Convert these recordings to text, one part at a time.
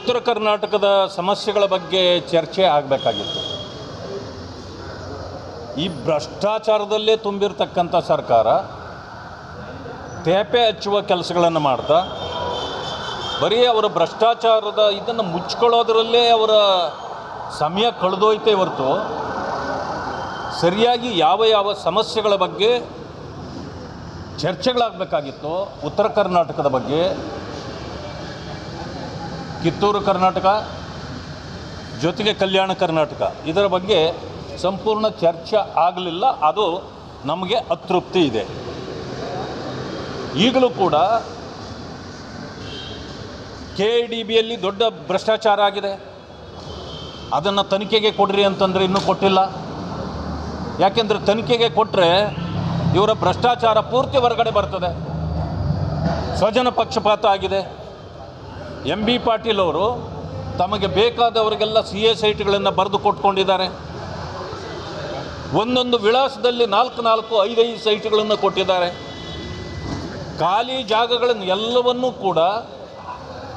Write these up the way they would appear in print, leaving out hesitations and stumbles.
ಉತ್ತರ ಕರ್ನಾಟಕದ ಸಮಸ್ಯೆಗಳ ಬಗ್ಗೆ ಚರ್ಚೆ ಆಗಬೇಕಾಗಿತ್ತು. ಈ ಭ್ರಷ್ಟಾಚಾರದಲ್ಲೇ ತುಂಬಿರ್ತಕ್ಕಂಥ ಸರ್ಕಾರ ತೇಪೆ ಹಚ್ಚುವ ಕೆಲಸಗಳನ್ನು ಮಾಡ್ತಾ ಬರೀ ಅವರ ಭ್ರಷ್ಟಾಚಾರದ ಇದನ್ನು ಮುಚ್ಕೊಳ್ಳೋದರಲ್ಲೇ ಅವರ ಸಮಯ ಕಳೆದೋಯ್ತೇ ಹೊರತು ಸರಿಯಾಗಿ ಯಾವ ಸಮಸ್ಯೆಗಳ ಬಗ್ಗೆ ಚರ್ಚೆಗಳಾಗಬೇಕಾಗಿತ್ತು. ಉತ್ತರ ಕರ್ನಾಟಕದ ಬಗ್ಗೆ, ಕಿತ್ತೂರು ಕರ್ನಾಟಕ ಜೊತೆಗೆ ಕಲ್ಯಾಣ ಕರ್ನಾಟಕ, ಇದರ ಬಗ್ಗೆ ಸಂಪೂರ್ಣ ಚರ್ಚೆ ಆಗಲಿಲ್ಲ. ಅದು ನಮಗೆ ಅತೃಪ್ತಿ ಇದೆ. ಈಗಲೂ ಕೂಡ KIDBಯಲ್ಲಿ ದೊಡ್ಡ ಭ್ರಷ್ಟಾಚಾರ ಆಗಿದೆ. ಅದನ್ನು ತನಿಖೆಗೆ ಕೊಡ್ರಿ ಅಂತಂದರೆ ಇನ್ನೂ ಕೊಟ್ಟಿಲ್ಲ. ಯಾಕೆಂದರೆ ತನಿಖೆಗೆ ಕೊಟ್ಟರೆ ಇವರ ಭ್ರಷ್ಟಾಚಾರ ಪೂರ್ತಿ ಹೊರಗಡೆ ಬರ್ತದೆ. ಸ್ವಜನ ಪಕ್ಷಪಾತ ಆಗಿದೆ. MB ಪಾಟೀಲ್ ಅವರು ತಮಗೆ ಬೇಕಾದವರಿಗೆಲ್ಲ CA ಸೈಟ್ಗಳನ್ನು ಬರೆದು ಕೊಟ್ಕೊಂಡಿದ್ದಾರೆ. ಒಂದೊಂದು ವಿಳಾಸದಲ್ಲಿ 4 5 ಸೈಟ್ಗಳನ್ನು ಕೊಟ್ಟಿದ್ದಾರೆ. ಖಾಲಿ ಜಾಗಗಳನ್ನು ಎಲ್ಲವನ್ನೂ ಕೂಡ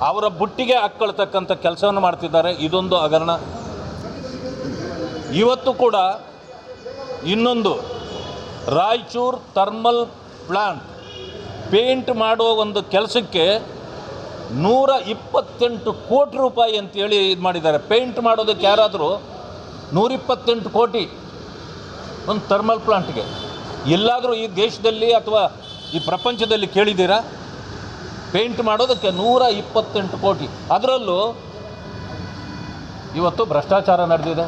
ಅವರ ಬುಟ್ಟಿಗೆ ಹಾಕ್ಕೊಳ್ತಕ್ಕಂಥ ಕೆಲಸವನ್ನು ಮಾಡ್ತಿದ್ದಾರೆ. ಇದೊಂದು ಹಗರಣ. ಇವತ್ತು ಕೂಡ ಇನ್ನೊಂದು ರಾಯಚೂರು ಥರ್ಮಲ್ ಪ್ಲಾಂಟ್ ಪೇಂಟ್ ಮಾಡೋ ಒಂದು ಕೆಲಸಕ್ಕೆ 128 ಕೋಟಿ ರೂಪಾಯಿ ಅಂತೇಳಿ ಇದು ಮಾಡಿದ್ದಾರೆ. ಪೇಂಟ್ ಮಾಡೋದಕ್ಕೆ ಯಾರಾದರೂ 128 ಕೋಟಿ ಒಂದು ಥರ್ಮಲ್ ಪ್ಲಾಂಟ್ಗೆ ಎಲ್ಲಾದರೂ ಈ ದೇಶದಲ್ಲಿ ಅಥವಾ ಈ ಪ್ರಪಂಚದಲ್ಲಿ ಕೇಳಿದ್ದೀರಾ? ಪೇಂಟ್ ಮಾಡೋದಕ್ಕೆ 128 ಕೋಟಿ. ಅದರಲ್ಲೂ ಇವತ್ತು ಭ್ರಷ್ಟಾಚಾರ ನಡೆದಿದೆ.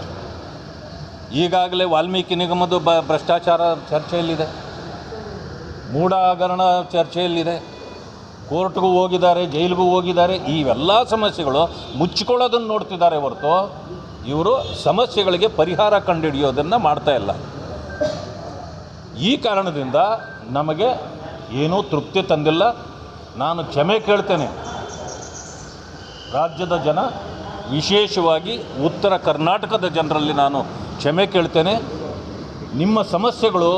ಈಗಾಗಲೇ ವಾಲ್ಮೀಕಿ ನಿಗಮದ ಭ್ರಷ್ಟಾಚಾರ ಚರ್ಚೆಯಲ್ಲಿದೆ. ಮೂಢ ಹಗರಣ ಚರ್ಚೆಯಲ್ಲಿದೆ. ಕೋರ್ಟ್ಗೂ ಹೋಗಿದ್ದಾರೆ, ಜೈಲಿಗೂ ಹೋಗಿದ್ದಾರೆ. ಇವೆಲ್ಲ ಸಮಸ್ಯೆಗಳು ಮುಚ್ಚಿಕೊಳ್ಳೋದನ್ನು ನೋಡ್ತಿದ್ದಾರೆ ಹೊರತು ಇವರು ಸಮಸ್ಯೆಗಳಿಗೆ ಪರಿಹಾರ ಕಂಡುಹಿಡಿಯೋದನ್ನು ಮಾಡ್ತಾ ಇಲ್ಲ. ಈ ಕಾರಣದಿಂದ ನಮಗೆ ಏನೂ ತೃಪ್ತಿ ತಂದಿಲ್ಲ. ನಾನು ಕ್ಷಮೆ ಕೇಳ್ತೇನೆ. ರಾಜ್ಯದ ಜನ, ವಿಶೇಷವಾಗಿ ಉತ್ತರ ಕರ್ನಾಟಕದ ಜನರಲ್ಲಿ ನಾನು ಕ್ಷಮೆ ಕೇಳ್ತೇನೆ. ನಿಮ್ಮ ಸಮಸ್ಯೆಗಳು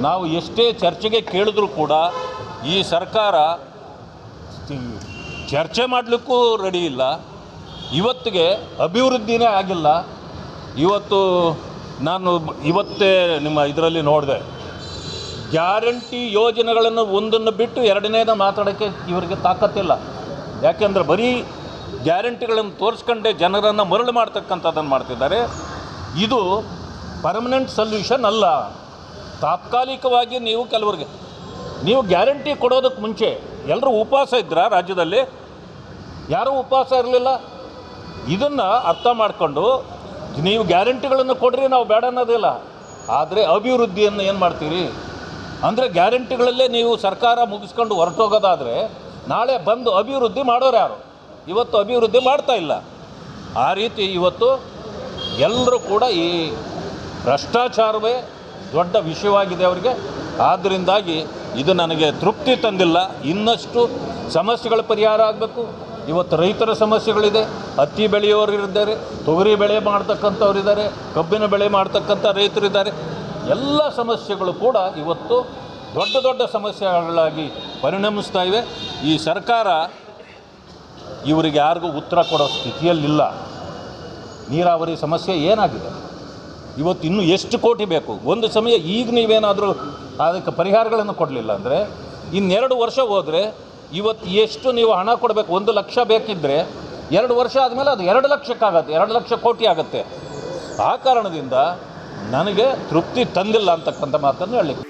ನಾವು ಎಷ್ಟೇ ಚರ್ಚೆಗೆ ಕೇಳಿದ್ರೂ ಕೂಡ ಈ ಸರ್ಕಾರ ಚರ್ಚೆ ಮಾಡಲಿಕ್ಕೂ ರೆಡಿ ಇಲ್ಲ. ಇವತ್ತಿಗೆ ಅಭಿವೃದ್ಧಿನೇ ಆಗಿಲ್ಲ. ಇವತ್ತೇ ನಿಮ್ಮ ಇದರಲ್ಲಿ ನೋಡಿದೆ, ಗ್ಯಾರಂಟಿ ಯೋಜನೆಗಳನ್ನು ಒಂದನ್ನು ಬಿಟ್ಟು ಎರಡನೇನ ಮಾತಾಡೋಕ್ಕೆ ಇವರಿಗೆ ತಾಕತ್ತಿಲ್ಲ. ಯಾಕೆಂದರೆ ಬರೀ ಗ್ಯಾರಂಟಿಗಳನ್ನು ತೋರಿಸ್ಕೊಂಡೇ ಜನರನ್ನು ಮರಳು ಮಾಡ್ತಕ್ಕಂಥದ್ದನ್ನು ಮಾಡ್ತಿದ್ದಾರೆ. ಇದು ಪರ್ಮನೆಂಟ್ ಸೊಲ್ಯೂಷನ್ ಅಲ್ಲ. ತಾತ್ಕಾಲಿಕವಾಗಿ ನೀವು ಗ್ಯಾರಂಟಿ ಕೊಡೋದಕ್ಕೆ ಮುಂಚೆ ಎಲ್ಲರೂ ಉಪವಾಸ ಇದ್ರಾ? ರಾಜ್ಯದಲ್ಲಿ ಯಾರೂ ಉಪವಾಸ ಇರಲಿಲ್ಲ. ಇದನ್ನು ಅರ್ಥ ಮಾಡಿಕೊಂಡು ನೀವು ಗ್ಯಾರಂಟಿಗಳನ್ನು ಕೊಡ್ರಿ, ನಾವು ಬೇಡ ಅನ್ನೋದಿಲ್ಲ. ಆದರೆ ಅಭಿವೃದ್ಧಿಯನ್ನು ಏನು ಮಾಡ್ತೀರಿ ಅಂದರೆ ಗ್ಯಾರಂಟಿಗಳಲ್ಲೇ ನೀವು ಸರ್ಕಾರ ಮುಗಿಸ್ಕೊಂಡು ಹೊರಟೋಗೋದಾದರೆ ನಾಳೆ ಬಂದು ಅಭಿವೃದ್ಧಿ ಮಾಡೋರು ಯಾರು? ಇವತ್ತು ಅಭಿವೃದ್ಧಿ ಮಾಡ್ತಾ ಇಲ್ಲ. ಆ ರೀತಿ ಇವತ್ತು ಎಲ್ಲರೂ ಕೂಡ ಈ ಭ್ರಷ್ಟಾಚಾರವೇ ದೊಡ್ಡ ವಿಷಯವಾಗಿದೆ ಅವರಿಗೆ. ಆದ್ದರಿಂದಾಗಿ ಇದು ನನಗೆ ತೃಪ್ತಿ ತಂದಿಲ್ಲ. ಇನ್ನಷ್ಟು ಸಮಸ್ಯೆಗಳ ಪರಿಹಾರ ಆಗಬೇಕು. ಇವತ್ತು ರೈತರ ಸಮಸ್ಯೆಗಳಿದೆ. ಹತ್ತಿ ಬೆಳೆಯೋರು ಇದ್ದಾರೆ, ತೊಗರಿ ಬೆಳೆ ಮಾಡ್ತಕ್ಕಂಥವ್ರಿದ್ದಾರೆ, ಕಬ್ಬಿನ ಬೆಳೆ ಮಾಡ್ತಕ್ಕಂಥ ರೈತರಿದ್ದಾರೆ. ಎಲ್ಲ ಸಮಸ್ಯೆಗಳು ಕೂಡ ಇವತ್ತು ದೊಡ್ಡ ಸಮಸ್ಯೆಗಳಾಗಿ ಪರಿಣಮಿಸ್ತಾ ಇವೆ. ಈ ಸರ್ಕಾರ ಇವರಿಗೆ ಯಾರಿಗೂ ಉತ್ತರ ಕೊಡೋ ಸ್ಥಿತಿಯಲ್ಲಿಲ್ಲ. ನೀರಾವರಿ ಸಮಸ್ಯೆ ಏನಾಗಿದೆ? ಇವತ್ತು ಇನ್ನೂ ಎಷ್ಟು ಕೋಟಿ ಬೇಕು? ಒಂದು ಸಮಯ ಈಗ ನೀವೇನಾದರೂ ಅದಕ್ಕೆ ಪರಿಹಾರಗಳನ್ನು ಕೊಡಲಿಲ್ಲ ಅಂದರೆ 2 ವರ್ಷ ಹೋದರೆ ಇವತ್ತು ಎಷ್ಟು ನೀವು ಹಣ ಕೊಡಬೇಕು? 1 ಲಕ್ಷ ಬೇಕಿದ್ದರೆ 2 ವರ್ಷ ಆದಮೇಲೆ ಅದು 2 ಲಕ್ಷಕ್ಕಾಗತ್ತೆ, 2 ಲಕ್ಷ ಕೋಟಿ ಆಗುತ್ತೆ. ಆ ಕಾರಣದಿಂದ ನನಗೆ ತೃಪ್ತಿ ತಂದಿಲ್ಲ ಅಂತಕ್ಕಂಥ ಮಾತನ್ನು ಹೇಳಲಿಕ್ಕೆ